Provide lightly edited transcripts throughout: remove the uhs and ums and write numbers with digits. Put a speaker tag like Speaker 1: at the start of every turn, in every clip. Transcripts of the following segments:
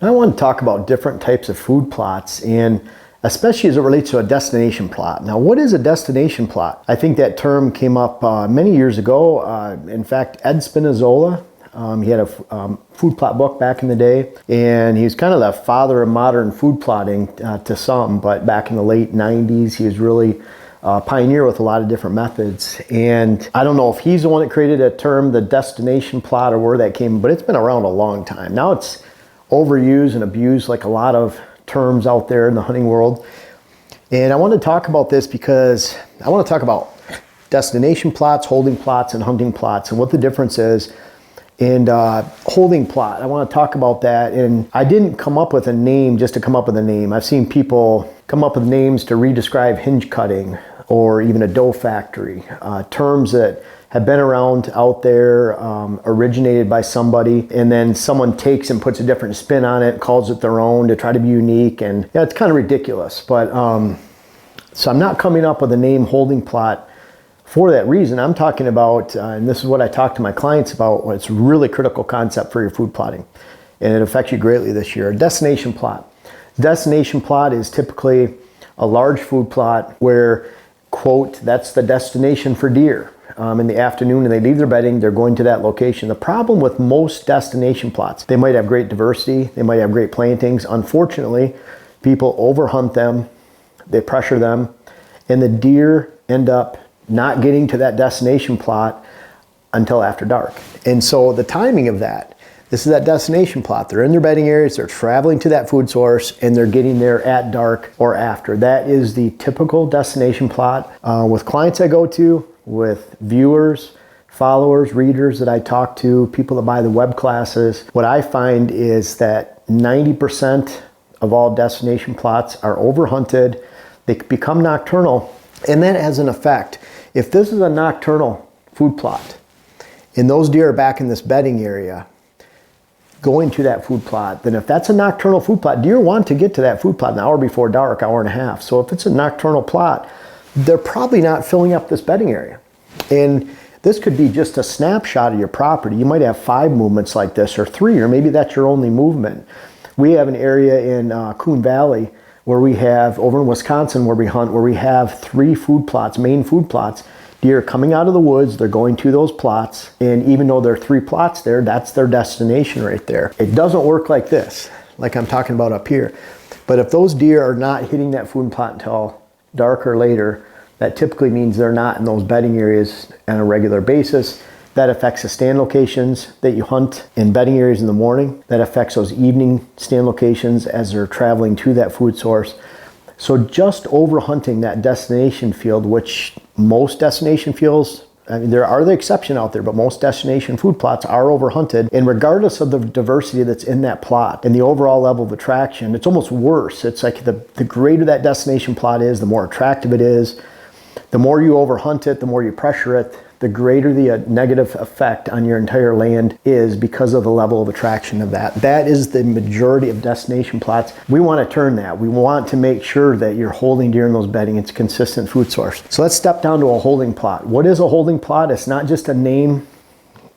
Speaker 1: I want to talk about different types of food plots, and especially as it relates to a destination plot. Now, what is a destination plot? I think that term came up many years ago. In fact, Ed Spinazzola, he had a food plot book back in the day, and he was kind of the father of modern food plotting to some, but back in the late 90s, he was really a pioneer with a lot of different methods. And I don't know if he's the one that created a term, the destination plot, or where that came, but it's been around a long time. Now it's overused and abused like a lot of terms out there in the hunting world. And I want to talk about this because I want to talk about destination plots, holding plots, and hunting plots, and what the difference is. And holding plot, I want to talk about that. And I didn't come up with a name just to come up with a name. I've seen people come up with names to re-describe hinge cutting or even a doe factory, terms that have been around out there, originated by somebody, and then someone takes and puts a different spin on it, calls it their own to try to be unique, and yeah, it's kind of ridiculous. But so I'm not coming up with a name holding plot for that reason. I'm talking about, and this is what I talk to my clients about, when it's a really critical concept for your food plotting, and it affects you greatly this year. A destination plot. Destination plot is typically a large food plot where, quote, that's the destination for deer. In the afternoon and they leave their bedding, they're going to that location. The problem with most destination plots, they might have great diversity, they might have great plantings. Unfortunately, people overhunt them, they pressure them, and the deer end up not getting to that destination plot until after dark. And so the timing of that, this is that destination plot. They're in their bedding areas, they're traveling to that food source, and they're getting there at dark or after. That is the typical destination plot. With clients I go to, with viewers, followers, readers that I talk to, people that buy the web classes, what I find is that 90% of all destination plots are overhunted. They become nocturnal, and that has an effect. If this is a nocturnal food plot, and those deer are back in this bedding area, going to that food plot, then if that's a nocturnal food plot, deer want to get to that food plot an hour before dark, hour and a half. So if it's a nocturnal plot, they're probably not filling up this bedding area. And this could be just a snapshot of your property. You might have 5 movements like this, or 3, or maybe that's your only movement. We have an area in Coon Valley where we have, over in Wisconsin where we hunt, where we have 3 food plots, main food plots. Deer coming out of the woods, they're going to those plots, and even though there are 3 plots there, that's their destination right there. It doesn't work like this, like I'm talking about up here. But if those deer are not hitting that food plot until dark or later, that typically means they're not in those bedding areas on a regular basis. That affects the stand locations that you hunt in bedding areas in the morning. That affects those evening stand locations as they're traveling to that food source. So just overhunting that destination field, which most destination fields, I mean, there are the exception out there, but most destination food plots are overhunted. And regardless of the diversity that's in that plot and the overall level of attraction, it's almost worse. It's like the greater that destination plot is, the more attractive it is. The more you overhunt it, the more you pressure it, the greater the negative effect on your entire land is because of the level of attraction of that. That is the majority of destination plots. We want to turn that. We want to make sure that you're holding deer in those bedding. It's a consistent food source. So let's step down to a holding plot. What is a holding plot? It's not just a name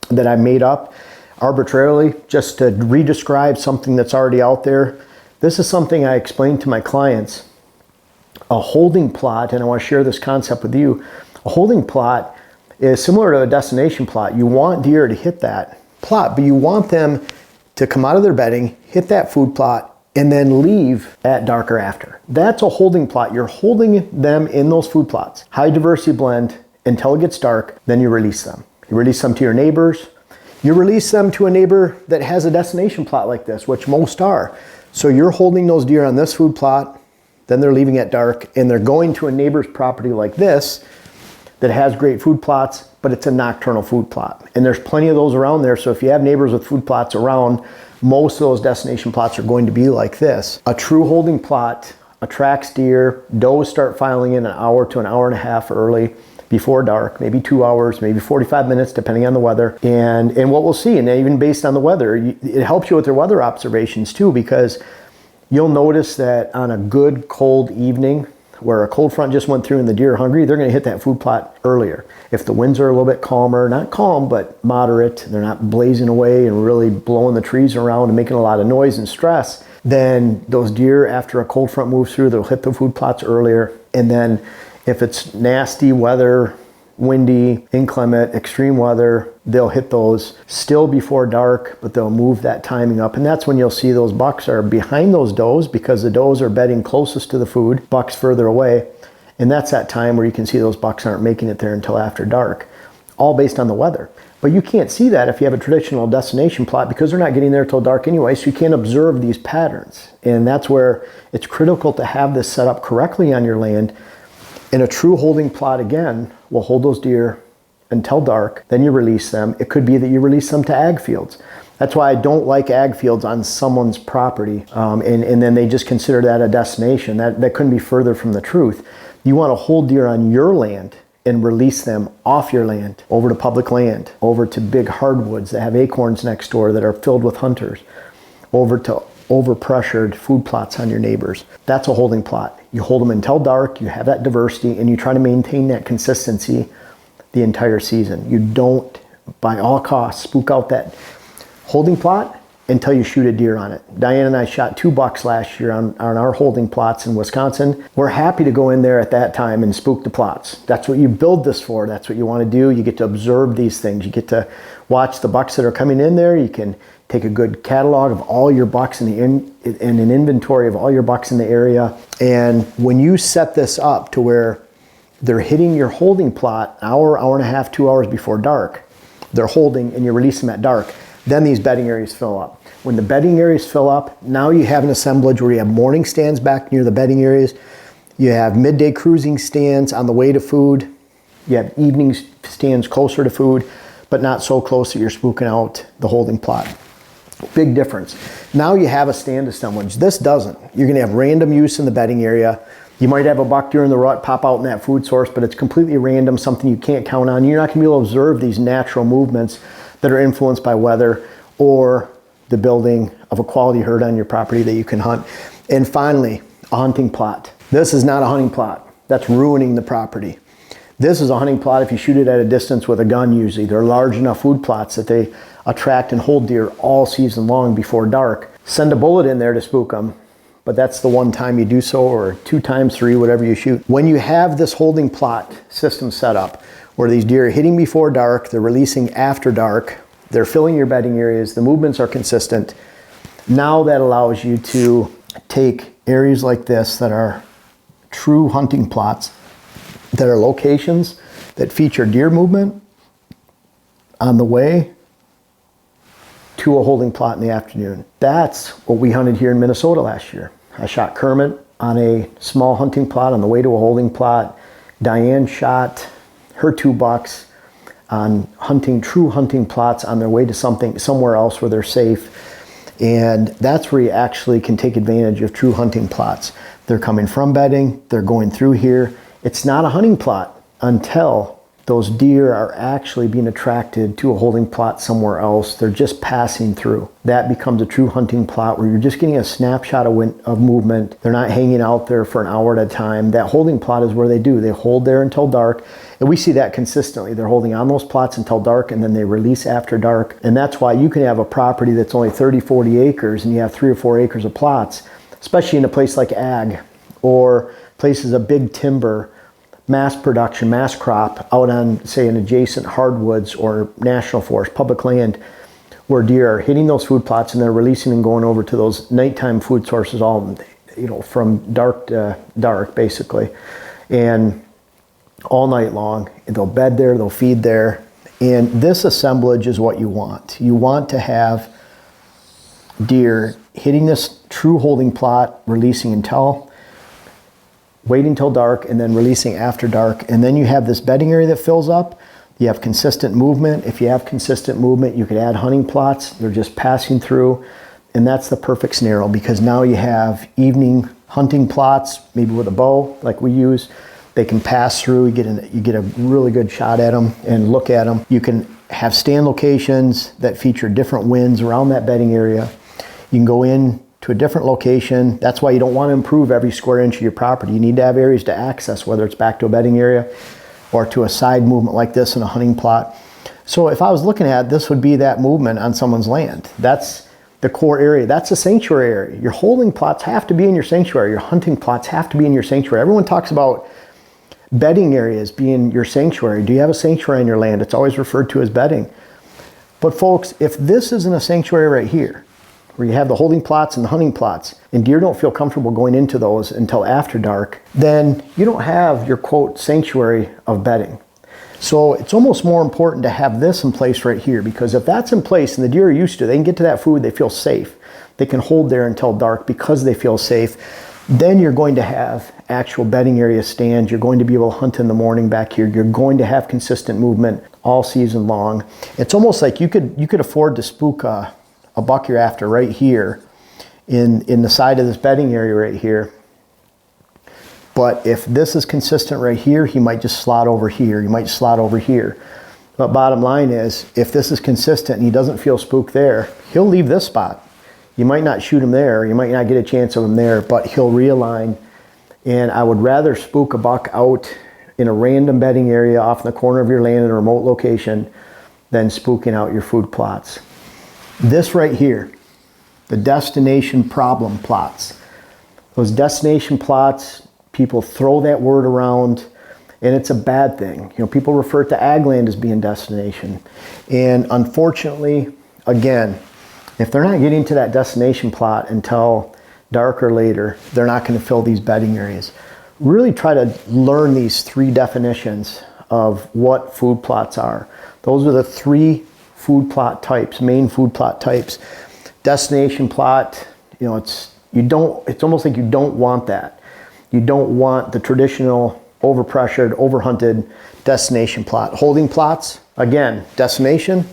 Speaker 1: that I made up arbitrarily just to re-describe something that's already out there. This is something I explain to my clients. A holding plot, and I want to share this concept with you, a holding plot is similar to a destination plot. You want deer to hit that plot, but you want them to come out of their bedding, hit that food plot, and then leave at dark or after. That's a holding plot. You're holding them in those food plots. High diversity blend until it gets dark, then you release them. You release them to your neighbors. You release them to a neighbor that has a destination plot like this, which most are. So you're holding those deer on this food plot, then they're leaving at dark, and they're going to a neighbor's property like this that has great food plots, but it's a nocturnal food plot. And there's plenty of those around there. So if you have neighbors with food plots around, most of those destination plots are going to be like this. A true holding plot attracts deer. Does start filing in an hour to an hour and a half early before dark, maybe 2 hours, maybe 45 minutes, depending on the weather. And what we'll see, and even based on the weather, it helps you with your weather observations too, because you'll notice that on a good cold evening, where a cold front just went through and the deer are hungry, they're going to hit that food plot earlier. If the winds are a little bit calmer, not calm, but moderate, they're not blazing away and really blowing the trees around and making a lot of noise and stress, then those deer, after a cold front moves through, they'll hit the food plots earlier. And then if it's nasty weather, windy, inclement, extreme weather, they'll hit those still before dark, but they'll move that timing up. And that's when you'll see those bucks are behind those does, because the does are bedding closest to the food, bucks further away. And that's that time where you can see those bucks aren't making it there until after dark, all based on the weather. But you can't see that if you have a traditional destination plot, because they're not getting there till dark anyway, so you can't observe these patterns. And that's where it's critical to have this set up correctly on your land. In a true holding plot, again, will hold those deer until dark, then you release them. It could be that you release them to ag fields. That's why I don't like ag fields on someone's property, and then they just consider that a destination. That couldn't be further from the truth. You want to hold deer on your land and release them off your land, over to public land, over to big hardwoods that have acorns next door that are filled with hunters, over to overpressured food plots on your neighbors. That's a holding plot. You hold them until dark, you have that diversity, and you try to maintain that consistency the entire season. You don't, by all costs, spook out that holding plot until you shoot a deer on it. Diane and I shot 2 bucks last year on our holding plots in Wisconsin. We're happy to go in there at that time and spook the plots. That's what you build this for. That's what you want to do. You get to observe these things. You get to watch the bucks that are coming in there. You can take a good catalog of all your bucks and an inventory of all your bucks in the area. And when you set this up to where they're hitting your holding plot hour and a half, 2 hours before dark, they're holding and you release them at dark, then these bedding areas fill up. When the bedding areas fill up, now you have an assemblage where you have morning stands back near the bedding areas. You have midday cruising stands on the way to food. You have evening stands closer to food, but not so close that you're spooking out the holding plot. Big difference. Now you have a stand assemblage. This doesn't. You're going to have random use in the bedding area. You might have a buck during the rut pop out in that food source, but it's completely random, something you can't count on. You're not going to be able to observe these natural movements that are influenced by weather or the building of a quality herd on your property that you can hunt. And finally, a hunting plot. This is not a hunting plot. That's ruining the property. This is a hunting plot if you shoot it at a distance with a gun usually. They're large enough food plots that they attract and hold deer all season long before dark. Send a bullet in there to spook them, but that's the one time you do so, or 2 times 3, whatever you shoot. When you have this holding plot system set up, where these deer are hitting before dark, they're releasing after dark, they're filling your bedding areas, the movements are consistent, now that allows you to take areas like this that are true hunting plots, that are locations that feature deer movement on the way to a holding plot in the afternoon. That's what we hunted here in Minnesota last year. I shot Kermit on a small hunting plot on the way to a holding plot. Diane shot her 2 bucks on true hunting plots on their way to somewhere else where they're safe. And that's where you actually can take advantage of true hunting plots. They're coming from bedding, they're going through here. It's not a hunting plot until those deer are actually being attracted to a holding plot somewhere else. They're just passing through. That becomes a true hunting plot where you're just getting a snapshot of movement. They're not hanging out there for an hour at a time. That holding plot is where they hold there until dark. And we see that consistently. They're holding on those plots until dark, and then they release after dark. And that's why you can have a property that's only 30, 40 acres and you have 3 or 4 acres of plots, especially in a place like ag or places of big timber, mass production, mass crop out on, say, an adjacent hardwoods or national forest, public land, where deer are hitting those food plots and they're releasing and going over to those nighttime food sources, all, from dark to dark, basically. And all night long, they'll bed there, they'll feed there. And this assemblage is what you want. You want to have deer hitting this true holding plot, releasing waiting till dark, and then releasing after dark. And then you have this bedding area that fills up. You have consistent movement. If you have consistent movement, you could add hunting plots. They're just passing through. And that's the perfect scenario, because now you have evening hunting plots, maybe with a bow like we use. They can pass through. You get a really good shot at them and look at them. You can have stand locations that feature different winds around that bedding area. You can go in to a different location. That's why you don't want to improve every square inch of your property. You need to have areas to access, whether it's back to a bedding area or to a side movement like this in a hunting plot. So if I was looking at, this would be that movement on someone's land. That's the core area. That's a sanctuary area. Your holding plots have to be in your sanctuary. Your hunting plots have to be in your sanctuary. Everyone talks about bedding areas being your sanctuary. Do you have a sanctuary on your land? It's always referred to as bedding. But folks, if this isn't a sanctuary right here, where you have the holding plots and the hunting plots, and deer don't feel comfortable going into those until after dark, then you don't have your quote sanctuary of bedding. So it's almost more important to have this in place right here, because if that's in place and the deer are used to, they can get to that food, they feel safe. They can hold there until dark because they feel safe. Then you're going to have actual bedding area stands. You're going to be able to hunt in the morning back here. You're going to have consistent movement all season long. It's almost like you could afford to spook a buck you're after right here in the side of this bedding area right here. But if this is consistent right here, he might just slot over here. He might slot over here. But bottom line is, if this is consistent and he doesn't feel spooked there, he'll leave this spot. You might not shoot him there. You might not get a chance of him there, but he'll realign. And I would rather spook a buck out in a random bedding area off in the corner of your land in a remote location than spooking out your food plots. This right here, the destination problem plots. Those destination plots, people throw that word around and it's a bad thing. You know, people refer to ag land as being destination. And unfortunately, again, if they're not getting to that destination plot until dark or later, they're not going to fill these bedding areas. Really try to learn these three definitions of what food plots are. Those are the three food plot types, main food plot types. Destination plot, you know, it's almost like you don't want that. You don't want the traditional overpressured, overhunted destination plot. Holding plots, again, destination,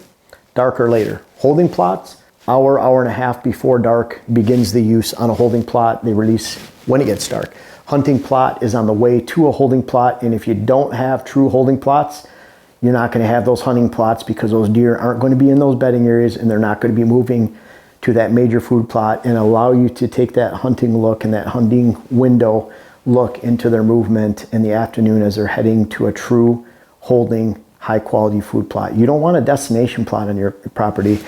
Speaker 1: dark or later. Holding plots, hour and a half before dark begins the use on a holding plot. They release when it gets dark. Hunting plot is on the way to a holding plot, and if you don't have true holding plots, you're not going to have those hunting plots because those deer aren't going to be in those bedding areas and they're not going to be moving to that major food plot and allow you to take that hunting look and that hunting window look into their movement in the afternoon as they're heading to a true holding high quality food plot. You don't want a destination plot on your property.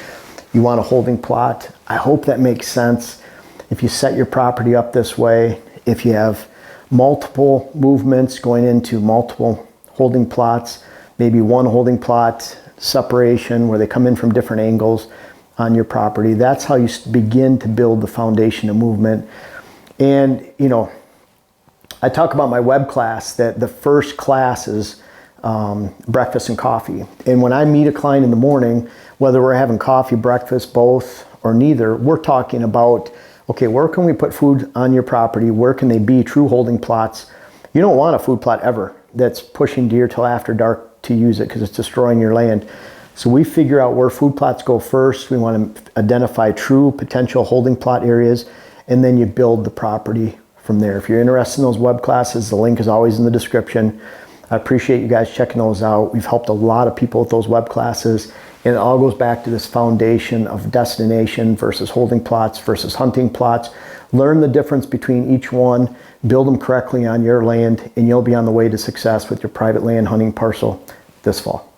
Speaker 1: You want a holding plot. I hope that makes sense. If you set your property up this way, if you have multiple movements going into multiple holding plots, maybe one holding plot separation where they come in from different angles on your property, that's how you begin to build the foundation of movement. And, you know, I talk about my web class that the first class is breakfast and coffee. And when I meet a client in the morning, whether we're having coffee, breakfast, both, or neither, we're talking about, okay, where can we put food on your property? Where can they be true holding plots? You don't want a food plot ever that's pushing deer till after dark to use it because it's destroying your land. So we figure out where food plots go first. We want to identify true potential holding plot areas, and then you build the property from there. If you're interested in those web classes, the link is always in the description. I appreciate you guys checking those out. We've helped a lot of people with those web classes, and it all goes back to this foundation of destination versus holding plots versus hunting plots. Learn the difference between each one, build them correctly on your land, and you'll be on the way to success with your private land hunting parcel this fall.